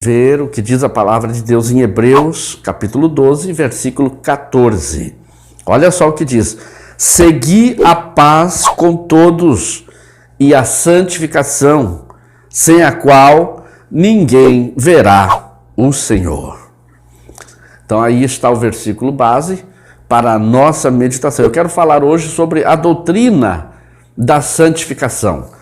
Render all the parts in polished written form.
ver o que diz a palavra de Deus em Hebreus, capítulo 12, versículo 14. Olha só o que diz: segui a paz com todos e a santificação, sem a qual ninguém verá o Senhor. Então aí está o versículo base para a nossa meditação. Eu quero falar hoje sobre a doutrina da santificação.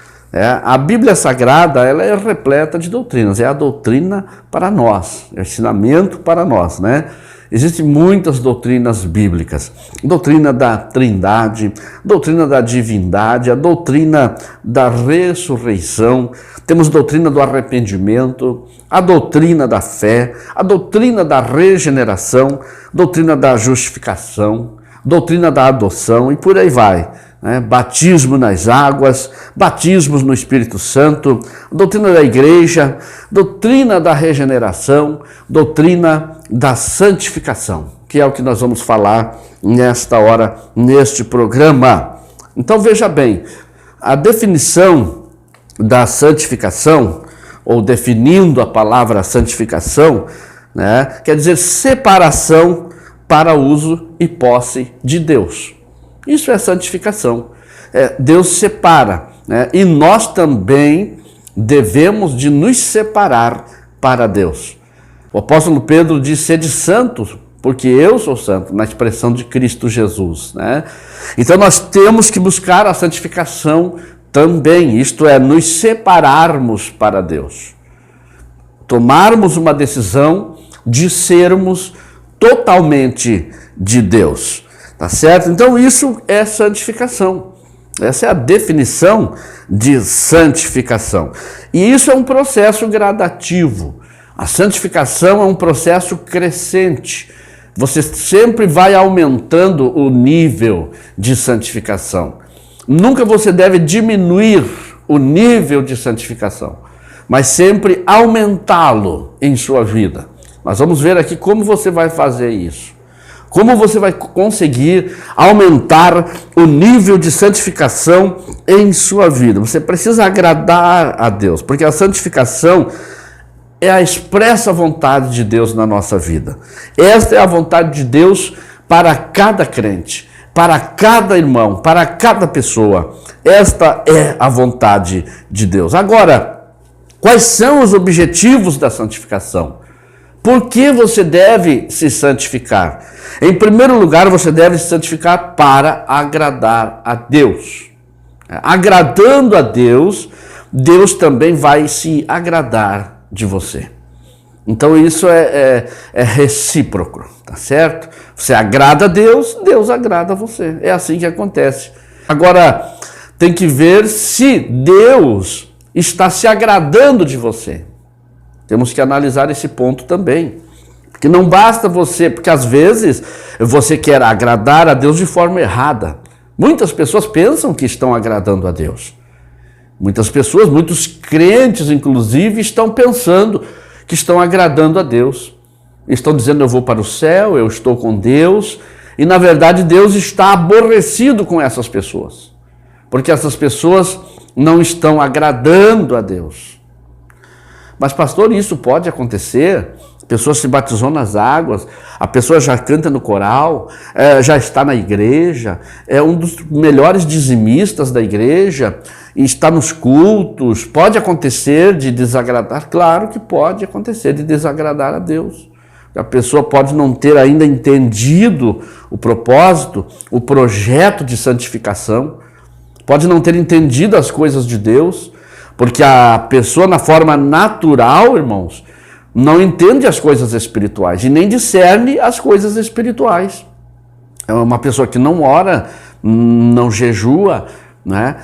A Bíblia Sagrada, ela é repleta de doutrinas, é a doutrina para nós, é o ensinamento para nós, né? Existem muitas doutrinas bíblicas: doutrina da Trindade, doutrina da divindade, a doutrina da ressurreição, temos doutrina do arrependimento, a doutrina da fé, a doutrina da regeneração, doutrina da justificação, doutrina da adoção e por aí vai. Batismo nas águas, batismos no Espírito Santo, doutrina da igreja, doutrina da regeneração, doutrina da santificação, que é o que nós vamos falar nesta hora, neste programa. Então veja bem, a definição da santificação, ou definindo a palavra santificação, quer dizer separação para uso e posse de Deus. Isso é santificação. Deus separa, e nós também devemos de nos separar para Deus. O apóstolo Pedro diz: sede santos, porque eu sou santo, na expressão de Cristo Jesus. Então nós temos que buscar a santificação também, isto é, nos separarmos para Deus. Tomarmos uma decisão de sermos totalmente de Deus. Tá certo? Então isso é santificação. Essa é a definição de santificação. E isso é um processo gradativo. A santificação é um processo crescente. Você sempre vai aumentando o nível de santificação. Nunca você deve diminuir o nível de santificação, mas sempre aumentá-lo em sua vida. Nós vamos ver aqui como você vai fazer isso. Como você vai conseguir aumentar o nível de santificação em sua vida? Você precisa agradar a Deus, porque a santificação é a expressa vontade de Deus na nossa vida. Esta é a vontade de Deus para cada crente, para cada irmão, para cada pessoa. Esta é a vontade de Deus. Agora, quais são os objetivos da santificação? Por que você deve se santificar? Em primeiro lugar, você deve se santificar para agradar a Deus. Agradando a Deus, Deus também vai se agradar de você. Então isso é recíproco, tá certo? Você agrada a Deus, Deus agrada a você. É assim que acontece. Agora, tem que ver se Deus está se agradando de você. Temos que analisar esse ponto também. Porque não basta você, porque às vezes você quer agradar a Deus de forma errada. Muitas pessoas pensam que estão agradando a Deus. Muitas pessoas, muitos crentes inclusive, estão pensando que estão agradando a Deus. Estão dizendo: eu vou para o céu, eu estou com Deus. E na verdade Deus está aborrecido com essas pessoas. Porque essas pessoas não estão agradando a Deus. Mas pastor, isso pode acontecer? A pessoa se batizou nas águas, a pessoa já canta no coral, já está na igreja, é um dos melhores dizimistas da igreja, está nos cultos. Pode acontecer de desagradar? Claro que pode acontecer de desagradar a Deus. A pessoa pode não ter ainda entendido o propósito, o projeto de santificação, pode não ter entendido as coisas de Deus, porque a pessoa, na forma natural, irmãos, não entende as coisas espirituais e nem discerne as coisas espirituais. É uma pessoa que não ora, não jejua,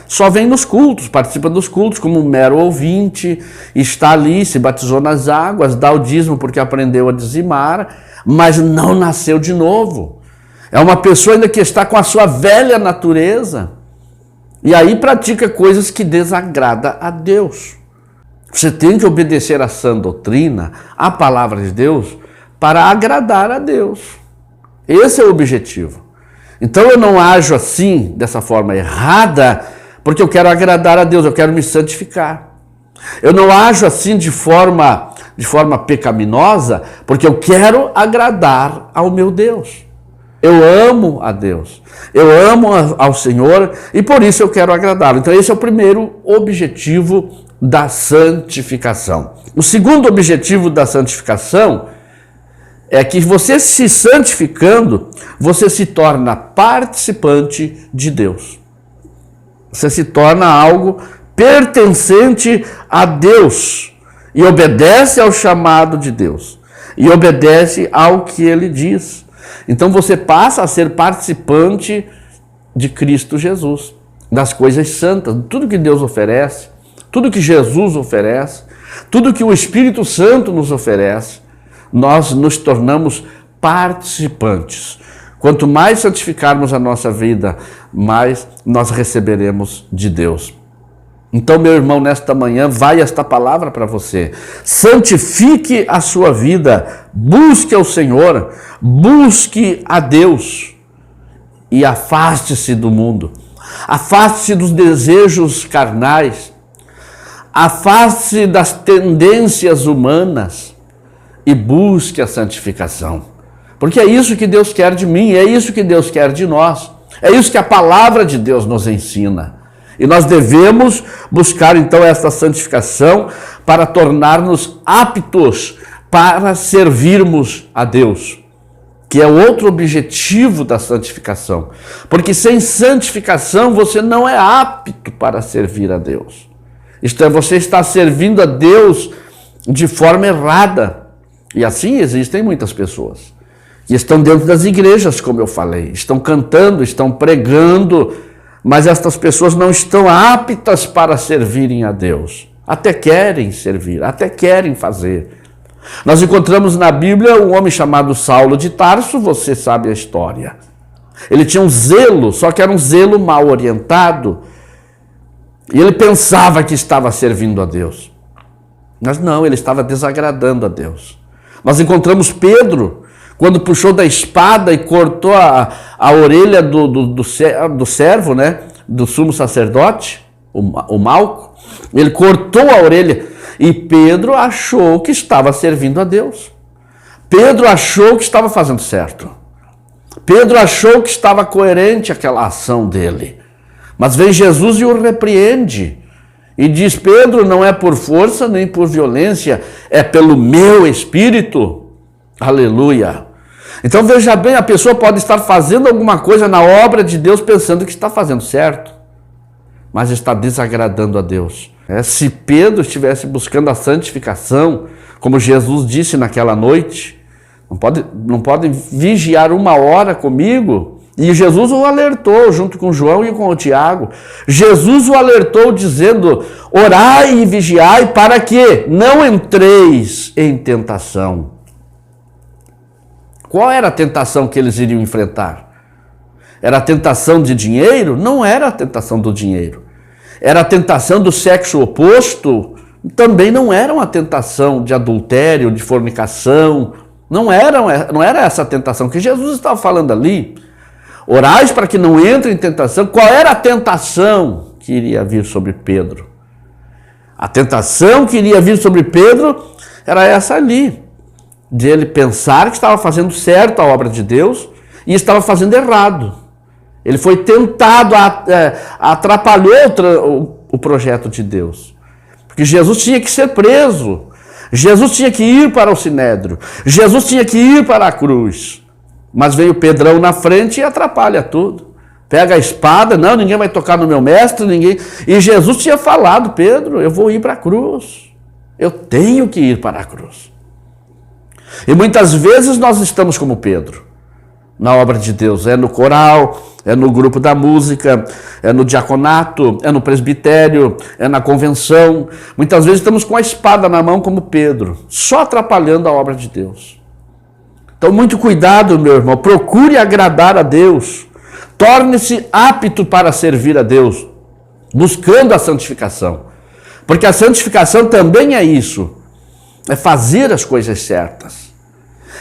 só vem nos cultos, participa dos cultos como um mero ouvinte, está ali, se batizou nas águas, dá o dízimo porque aprendeu a dizimar, mas não nasceu de novo. É uma pessoa ainda que está com a sua velha natureza. E aí pratica coisas que desagradam a Deus. Você tem que obedecer a sã doutrina, a palavra de Deus, para agradar a Deus. Esse é o objetivo. Então eu não ajo assim, dessa forma errada, porque eu quero agradar a Deus, eu quero me santificar. Eu não ajo assim de forma pecaminosa, porque eu quero agradar ao meu Deus. Eu amo a Deus, eu amo ao Senhor e por isso eu quero agradá-lo. Então esse é o primeiro objetivo da santificação. O segundo objetivo da santificação é que você se santificando, você se torna participante de Deus. Você se torna algo pertencente a Deus e obedece ao chamado de Deus e obedece ao que Ele diz. Então você passa a ser participante de Cristo Jesus, das coisas santas, tudo que Deus oferece, tudo que Jesus oferece, tudo que o Espírito Santo nos oferece, nós nos tornamos participantes. Quanto mais santificarmos a nossa vida, mais nós receberemos de Deus. Então, meu irmão, nesta manhã vai esta palavra para você. Santifique a sua vida, busque ao Senhor, busque a Deus e afaste-se do mundo. Afaste-se dos desejos carnais, afaste-se das tendências humanas e busque a santificação. Porque é isso que Deus quer de mim, é isso que Deus quer de nós. É isso que a palavra de Deus nos ensina. E nós devemos buscar então esta santificação para tornar-nos aptos para servirmos a Deus, que é outro objetivo da santificação. Porque sem santificação você não é apto para servir a Deus. Isto é, você está servindo a Deus de forma errada. E assim existem muitas pessoas que estão dentro das igrejas, como eu falei, estão cantando, estão pregando, mas estas pessoas não estão aptas para servirem a Deus. Até querem servir, até querem fazer. Nós encontramos na Bíblia um homem chamado Saulo de Tarso, você sabe a história. Ele tinha um zelo, só que era um zelo mal orientado. E ele pensava que estava servindo a Deus. Mas não, ele estava desagradando a Deus. Nós encontramos Pedro, quando puxou da espada e cortou a orelha do servo, né, do sumo sacerdote, o Malco. Ele cortou a orelha e Pedro achou que estava servindo a Deus. Pedro achou que estava fazendo certo. Pedro achou que estava coerente aquela ação dele. Mas vem Jesus e o repreende. E diz: Pedro, não é por força nem por violência, é pelo meu Espírito. Aleluia. Então veja bem, a pessoa pode estar fazendo alguma coisa na obra de Deus pensando que está fazendo certo, mas está desagradando a Deus. Se Pedro estivesse buscando a santificação, como Jesus disse naquela noite, não podem vigiar 1 hora comigo. E Jesus o alertou junto com João e com o Tiago. Jesus o alertou dizendo: orai e vigiai para que não entreis em tentação. Qual era a tentação que eles iriam enfrentar? Era a tentação de dinheiro? Não era a tentação do dinheiro. Era a tentação do sexo oposto? Também não era uma tentação de adultério, de fornicação. Não era essa a tentação que Jesus estava falando ali. Orais para que não entre em tentação. Qual era a tentação que iria vir sobre Pedro? A tentação que iria vir sobre Pedro era essa ali, de ele pensar que estava fazendo certo a obra de Deus e estava fazendo errado. Ele foi tentado, atrapalhou o projeto de Deus. Porque Jesus tinha que ser preso, Jesus tinha que ir para o Sinédrio, Jesus tinha que ir para a cruz. Mas veio Pedrão na frente e atrapalha tudo. Pega a espada, não, ninguém vai tocar no meu mestre, ninguém. E Jesus tinha falado: Pedro, eu vou ir para a cruz. Eu tenho que ir para a cruz. E muitas vezes nós estamos como Pedro, na obra de Deus. É no coral, é no grupo da música, é no diaconato, é no presbitério, é na convenção. Muitas vezes estamos com a espada na mão como Pedro, só atrapalhando a obra de Deus. Então, muito cuidado, meu irmão. Procure agradar a Deus. Torne-se apto para servir a Deus, buscando a santificação. Porque a santificação também é isso. É fazer as coisas certas.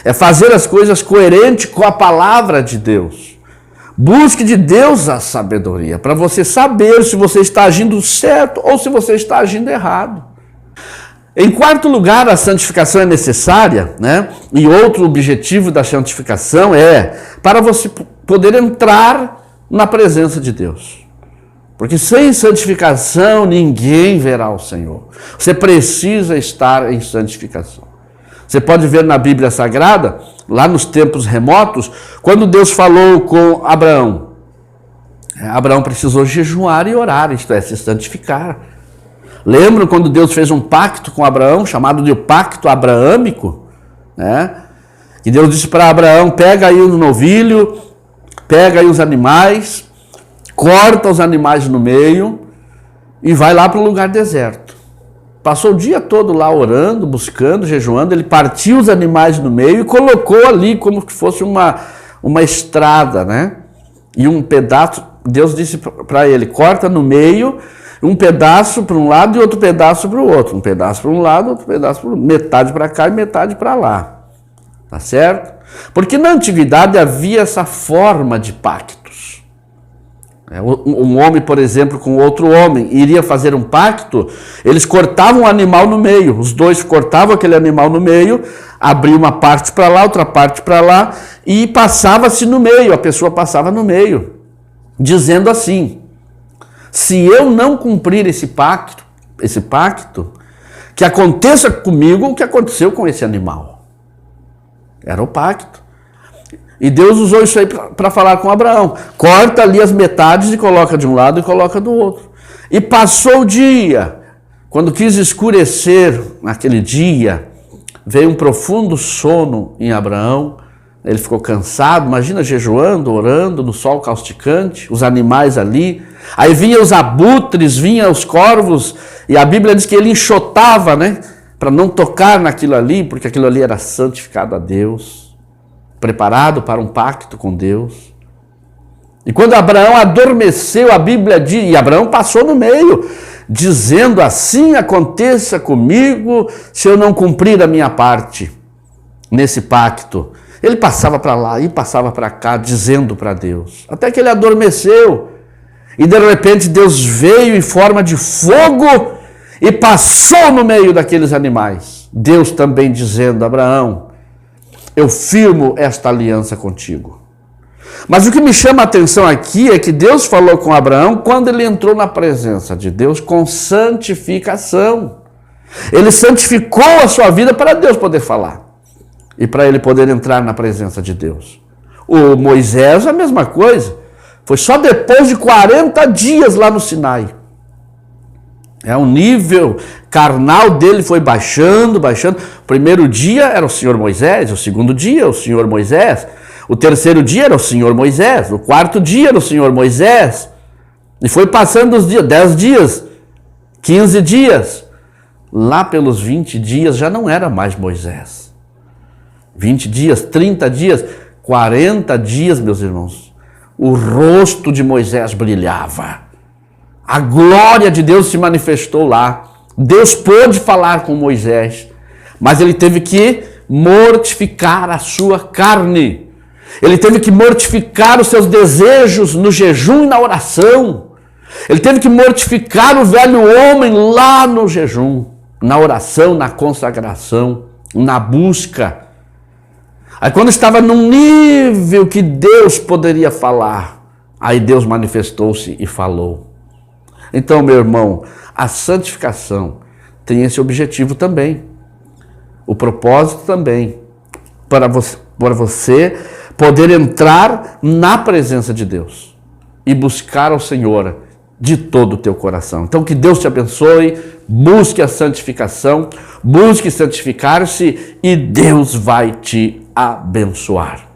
É fazer as coisas coerentes com a palavra de Deus. Busque de Deus a sabedoria, para você saber se você está agindo certo ou se você está agindo errado. Em quarto lugar, a santificação é necessária, né? E outro objetivo da santificação é para você poder entrar na presença de Deus. Porque sem santificação ninguém verá o Senhor. Você precisa estar em santificação. Você pode ver na Bíblia Sagrada, lá nos tempos remotos, quando Deus falou com Abraão. Abraão precisou jejuar e orar, isto é, se santificar. Lembram quando Deus fez um pacto com Abraão, chamado de pacto abraâmico? Né? E Deus disse para Abraão, pega aí um novilho, pega aí os animais, corta os animais no meio e vai lá para um lugar deserto. Passou o dia todo lá orando, buscando, jejuando, ele partiu os animais no meio e colocou ali como que fosse uma estrada, né? E um pedaço, Deus disse para ele, corta no meio, um pedaço para um lado e outro pedaço para o outro. Um pedaço para um lado, outro pedaço para o outro. Metade para cá e metade para lá. Tá certo? Porque na antiguidade havia essa forma de pactos. Um homem, por exemplo, com outro homem, iria fazer um pacto, eles cortavam o animal no meio. Os dois cortavam aquele animal no meio, abriam uma parte para lá, outra parte para lá, e passava-se no meio, a pessoa passava no meio, dizendo assim: se eu não cumprir esse pacto, que aconteça comigo o que aconteceu com esse animal. Era o pacto. E Deus usou isso aí para falar com Abraão. Corta ali as metades e coloca de um lado e coloca do outro. E passou o dia. Quando quis escurecer naquele dia, veio um profundo sono em Abraão. Ele ficou cansado, imagina jejuando, orando, no sol causticante, os animais ali. Aí vinham os abutres, vinham os corvos, e a Bíblia diz que ele enxotava, né? Para não tocar naquilo ali, porque aquilo ali era santificado a Deus, preparado para um pacto com Deus. E quando Abraão adormeceu, a Bíblia diz, e Abraão passou no meio, dizendo: assim aconteça comigo se eu não cumprir a minha parte nesse pacto. Ele passava para lá e passava para cá, dizendo para Deus, até que ele adormeceu. E de repente Deus veio em forma de fogo e passou no meio daqueles animais. Deus também dizendo: Abraão, eu firmo esta aliança contigo. Mas o que me chama a atenção aqui é que Deus falou com Abraão quando ele entrou na presença de Deus com santificação. Ele santificou a sua vida para Deus poder falar e para ele poder entrar na presença de Deus. O Moisés, a mesma coisa. Foi só depois de 40 dias lá no Sinai. O nível carnal dele foi baixando. O primeiro dia era o Senhor Moisés, o segundo dia o Senhor Moisés, o terceiro dia era o Senhor Moisés, o quarto dia era o Senhor Moisés. E foi passando os dias, 10 dias, 15 dias. Lá pelos 20 dias já não era mais Moisés. 20 dias, 30 dias, 40 dias, meus irmãos. O rosto de Moisés brilhava. A glória de Deus se manifestou lá. Deus pôde falar com Moisés, mas ele teve que mortificar a sua carne. Ele teve que mortificar os seus desejos no jejum e na oração. Ele teve que mortificar o velho homem lá no jejum, na oração, na consagração, na busca. Aí quando estava num nível que Deus poderia falar, aí Deus manifestou-se e falou. Então, meu irmão, a santificação tem esse objetivo também. O propósito também, para você poder entrar na presença de Deus e buscar ao Senhor de todo o teu coração. Então, que Deus te abençoe, busque a santificação, busque santificar-se e Deus vai te abençoar.